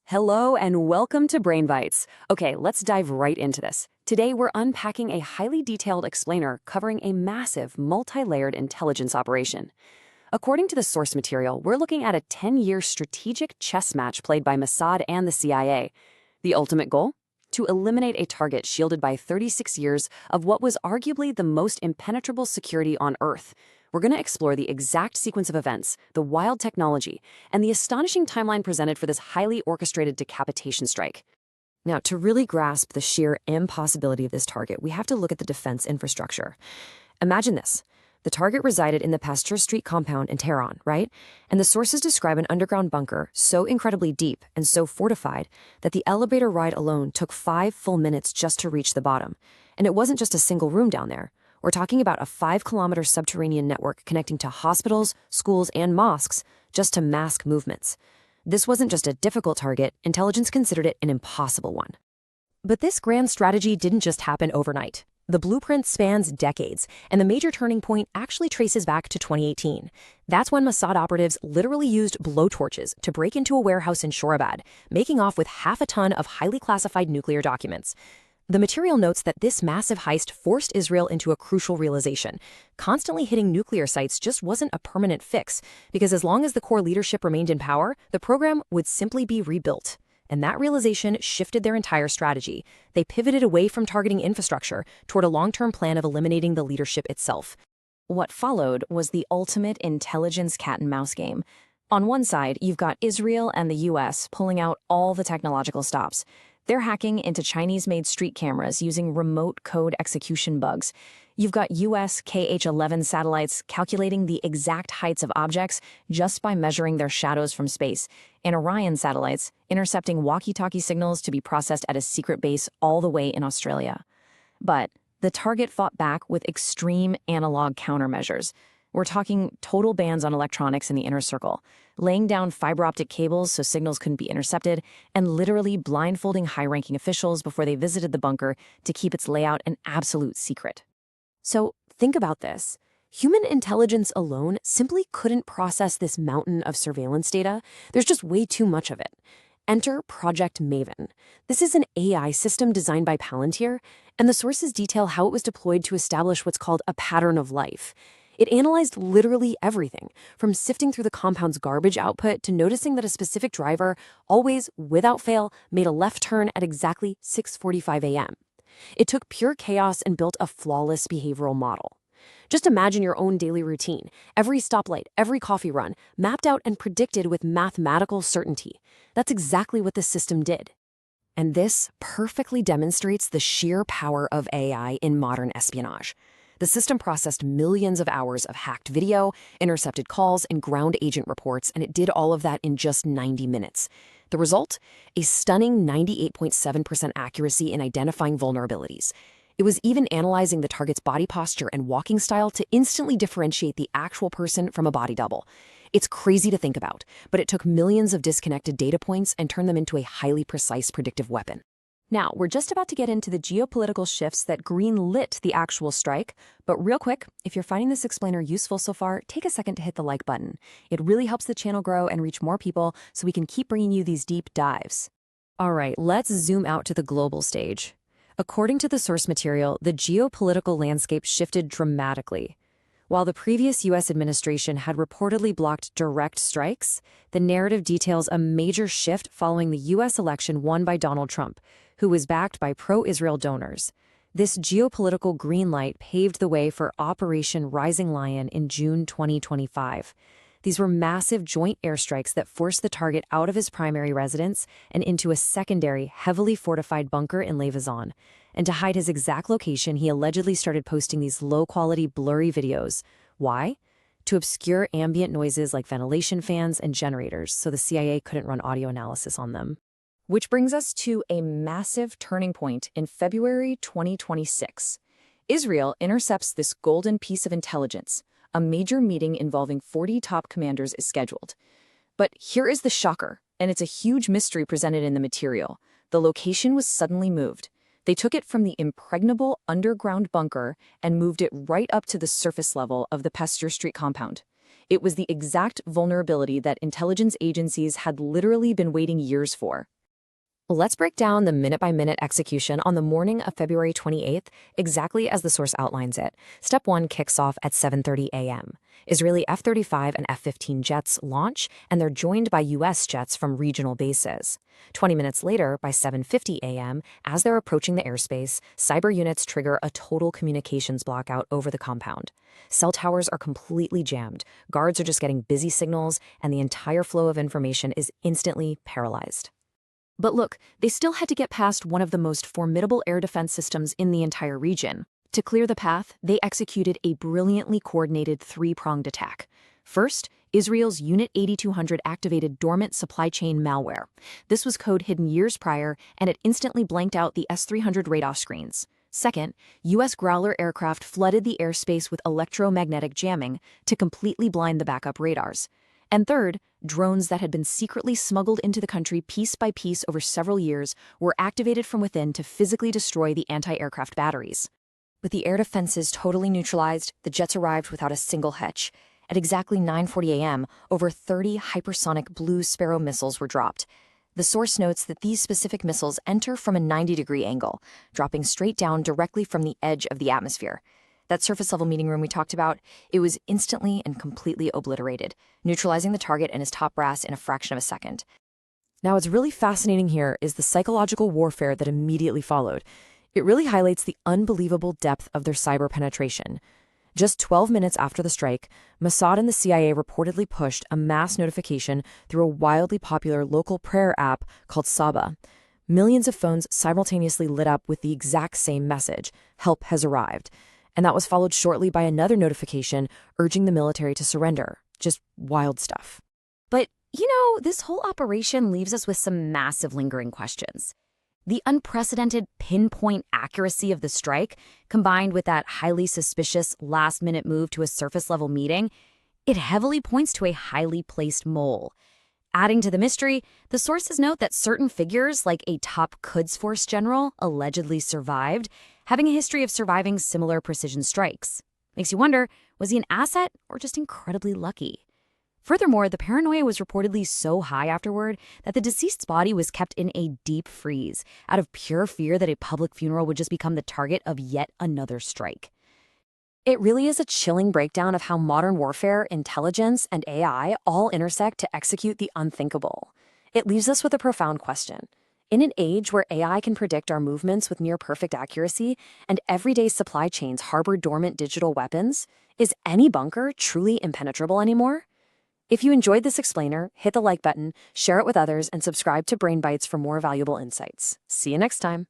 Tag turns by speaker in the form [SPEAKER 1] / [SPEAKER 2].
[SPEAKER 1] Hello and welcome to Brain Bites. Okay, let's dive right into this. Today we're unpacking a highly detailed explainer covering a massive, multi-layered intelligence operation. According to the source material, we're looking at a 10-year strategic chess match played by Mossad and the CIA. The ultimate goal? To eliminate a target shielded by 36 years of what was arguably the most impenetrable security on Earth. We're going to explore the exact sequence of events, the wild technology, and the astonishing timeline presented for this highly orchestrated decapitation strike. Now, to really grasp the sheer impossibility of this target, we have to look at the defense infrastructure. Imagine this. The target resided in the Pasteur Street Compound in Tehran, right? And the sources describe an underground bunker so incredibly deep and so fortified that the elevator ride alone took 5 full minutes just to reach the bottom. And it wasn't just a single room down there. We're talking about a 5-kilometer subterranean network connecting to hospitals, schools, and mosques just to mask movements. This wasn't just a difficult target, intelligence considered it an impossible one. But this grand strategy didn't just happen overnight. The blueprint spans decades, and the major turning point actually traces back to 2018. That's when Mossad operatives literally used blowtorches to break into a warehouse in Shorabad, making off with half a ton of highly classified nuclear documents. The material notes that this massive heist forced Israel into a crucial realization. Constantly hitting nuclear sites just wasn't a permanent fix, because as long as the core leadership remained in power, the program would simply be rebuilt. And that realization shifted their entire strategy. They pivoted away from targeting infrastructure toward a long-term plan of eliminating the leadership itself. What followed was the ultimate intelligence cat-and-mouse game. On one side, you've got Israel and the US pulling out all the technological stops. They're hacking into Chinese-made street cameras using remote code execution bugs. You've got US KH-11 satellites calculating the exact heights of objects just by measuring their shadows from space, and Orion satellites intercepting walkie-talkie signals to be processed at a secret base all the way in Australia. But the target fought back with extreme analog countermeasures. We're talking total bans on electronics in the inner circle, laying down fiber optic cables so signals couldn't be intercepted, and literally blindfolding high-ranking officials before they visited the bunker to keep its layout an absolute secret. So think about this. Human intelligence alone simply couldn't process this mountain of surveillance data. There's just way too much of it. Enter Project Maven. This is an AI system designed by Palantir, and the sources detail how it was deployed to establish what's called a pattern of life. It analyzed literally everything, from sifting through the compound's garbage output to noticing that a specific driver always, without fail, made a left turn at exactly 6:45 a.m. It took pure chaos and built a flawless behavioral model. Just imagine your own daily routine, every stoplight, every coffee run, mapped out and predicted with mathematical certainty. That's exactly what the system did. And this perfectly demonstrates the sheer power of AI in modern espionage. The system processed millions of hours of hacked video, intercepted calls, and ground agent reports, and it did all of that in just 90 minutes. The result? A stunning 98.7% accuracy in identifying vulnerabilities. It was even analyzing the target's body posture and walking style to instantly differentiate the actual person from a body double. It's crazy to think about, but it took millions of disconnected data points and turned them into a highly precise predictive weapon. Now, we're just about to get into the geopolitical shifts that green-lit the actual strike, but real quick, if you're finding this explainer useful so far, take a second to hit the like button. It really helps the channel grow and reach more people so we can keep bringing you these deep dives. All right, let's zoom out to the global stage. According to the source material, the geopolitical landscape shifted dramatically. While the previous U.S. administration had reportedly blocked direct strikes, the narrative details a major shift following the U.S. election won by Donald Trump, who was backed by pro-Israel donors. This geopolitical green light paved the way for Operation Rising Lion in June 2025. These were massive joint airstrikes that forced the target out of his primary residence and into a secondary, heavily fortified bunker in Levazan. And to hide his exact location, he allegedly started posting these low-quality, blurry videos. Why? To obscure ambient noises like ventilation fans and generators, so the CIA couldn't run audio analysis on them. Which brings us to a massive turning point in February 2026. Israel intercepts this golden piece of intelligence. A major meeting involving 40 top commanders is scheduled. But here is the shocker, and it's a huge mystery presented in the material. The location was suddenly moved. They took it from the impregnable underground bunker and moved it right up to the surface level of the Pasteur Street Compound. It was the exact vulnerability that intelligence agencies had literally been waiting years for. Let's break down the minute-by-minute execution on the morning of February 28th, exactly as the source outlines it. Step 1 kicks off at 7:30 a.m. Israeli F-35 and F-15 jets launch, and they're joined by U.S. jets from regional bases. 20 minutes later, by 7:50 a.m., as they're approaching the airspace, cyber units trigger a total communications blockout over the compound. Cell towers are completely jammed, guards are just getting busy signals, and the entire flow of information is instantly paralyzed. But look, they still had to get past one of the most formidable air defense systems in the entire region. To clear the path, they executed a brilliantly coordinated three-pronged attack. First, Israel's Unit 8200 activated dormant supply chain malware. This was code hidden years prior, and it instantly blanked out the S-300 radar screens. Second, U.S. Growler aircraft flooded the airspace with electromagnetic jamming to completely blind the backup radars. And third, drones that had been secretly smuggled into the country piece by piece over several years were activated from within to physically destroy the anti-aircraft batteries. With the air defenses totally neutralized, the jets arrived without a single hitch. At exactly 9:40 a.m., over 30 hypersonic Blue Sparrow missiles were dropped. The source notes that these specific missiles enter from a 90-degree angle, dropping straight down directly from the edge of the atmosphere. That surface-level meeting room we talked about, it was instantly and completely obliterated, neutralizing the target and his top brass in a fraction of a second. Now, what's really fascinating here is the psychological warfare that immediately followed. It really highlights the unbelievable depth of their cyber penetration. Just 12 minutes after the strike, Mossad and the CIA reportedly pushed a mass notification through a wildly popular local prayer app called Saba. Millions of phones simultaneously lit up with the exact same message: help has arrived. And that was followed shortly by another notification urging the military to surrender. Just wild stuff. But, this whole operation leaves us with some massive lingering questions. The unprecedented pinpoint accuracy of the strike, combined with that highly suspicious last-minute move to a surface-level meeting, it heavily points to a highly placed mole. Adding to the mystery, the sources note that certain figures, like a top Quds Force general, allegedly survived, having a history of surviving similar precision strikes. Makes you wonder, was he an asset or just incredibly lucky? Furthermore, the paranoia was reportedly so high afterward that the deceased's body was kept in a deep freeze, out of pure fear that a public funeral would just become the target of yet another strike. It really is a chilling breakdown of how modern warfare, intelligence, and AI all intersect to execute the unthinkable. It leaves us with a profound question. In an age where AI can predict our movements with near-perfect accuracy and everyday supply chains harbor dormant digital weapons, is any bunker truly impenetrable anymore? If you enjoyed this explainer, hit the like button, share it with others, and subscribe to Brain Bites for more valuable insights. See you next time.